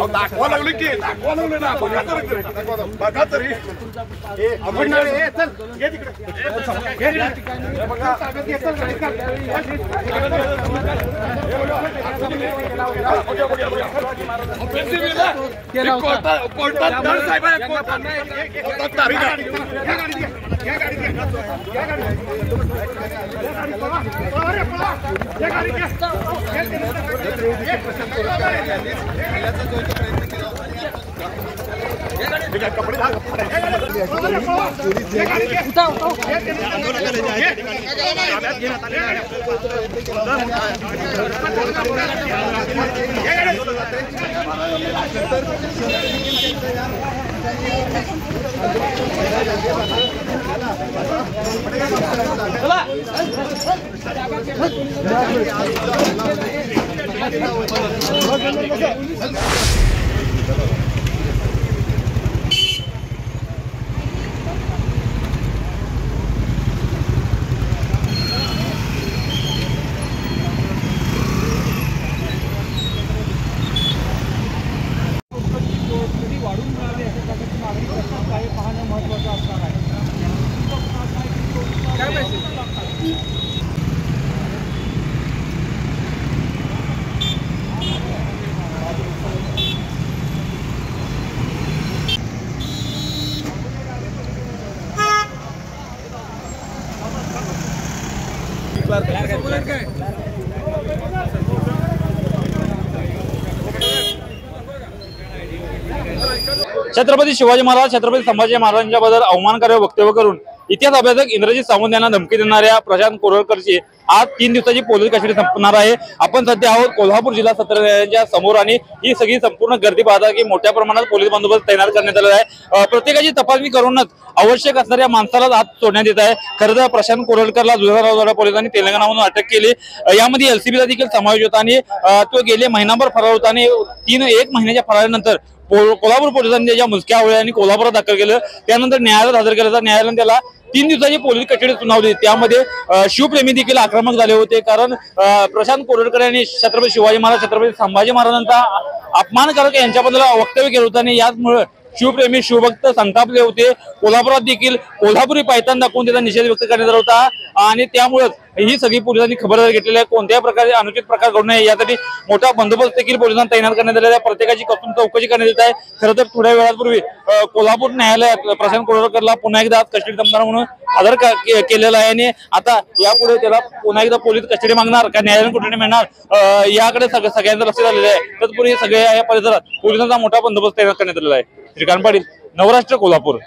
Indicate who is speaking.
Speaker 1: दाखवा लागले की दाखवा लागले ना बघा तरी
Speaker 2: छत्रपती शिवाजी महाराज छत्रपती संभाजी महाराजांच्या बद्दल अवमानकारक वक्तव्य करून इतिहास अभ्यासक इंद्रजित सावंत यांना धमकी देणाऱ्या प्रशांत कोरळकरची आज 3 दिवसाची पोलीस कस्टडी संपणार आहे। आपण सध्या आहोत कोल्हापूर जिल्हा सत्र न्यायालयाच्या समोर आणि ही सगळी संपूर्ण गर्दी पाहता की मोठ्या प्रमाणात पोलीस बंदोबस्त तैनात करण्यात आलेला आहे। प्रत्येकाची तपासणी करूनच आवश्यक असणाऱ्या माणसाला आत सोडण्यात येत आहे। खरं तर प्रशांत कोरळकरला जुन्नर पोलिसांनी तेलंगणामधून अटक केली। यामध्ये एलसीबीचा देखील समावेश होता आणि तो गेले महिनाभर फरार होता आणि 1 महिन्याच्या फरारानंतर कोल्हापूर पोलिसांनी त्याच्या मुसक्या आवळ्या आणि कोल्हापुरात दाखल केलं। त्यानंतर न्यायालयात हजर केलं तर न्यायालयाने त्याला 3 दिवसाची पोलीस कस्टडी सुनावली। त्यामध्ये शिवप्रेमी देखील आक्रमक झाले होते, कारण प्रशांत कोरळकर यांनी छत्रपती शिवाजी महाराज छत्रपती संभाजी महाराजांचा अपमानकारक यांच्याबद्दल वक्तव्य केलं होतं आणि याचमुळे शिवप्रेमी शिवभक्त संतापले होते। कोल्हापुरात देखील कोल्हापुरी पायतान दाखवून त्याचा निषेध व्यक्त करण्यात आला होता आणि त्यामुळे ही सगळी पोलिसांनी खबरदारी घेतलेली आहे। कोणत्याही प्रकारे अनुचित प्रकार घडू नये यासाठी मोठा बंदोबस्त देखील पोलिसांना तैनात करण्यात आलेला आहे। प्रत्येकाची कसून चौकशी करण्यात येत आहे। खरं तर थोड्या वेळापूर्वी कोल्हापूर न्यायालयात प्रशांत कोरळकरला पुन्हा एकदा कस्टडी संपणार म्हणून हजर केलेला आहे आणि आता यापुढे त्याला पुन्हा एकदा पोलीस कस्टडी मागणार का न्यायालयीन कोठडी मिळणार याकडे सगळ्यांचं लक्ष झालेलं आहे। तत्पूर्वी सगळ्या या परिसरात पोलिसांचा मोठा बंदोबस्त तैनात करण्यात आलेला आहे। श्रीकांत पाटील, नवराष्ट्र, कोल्हापूर।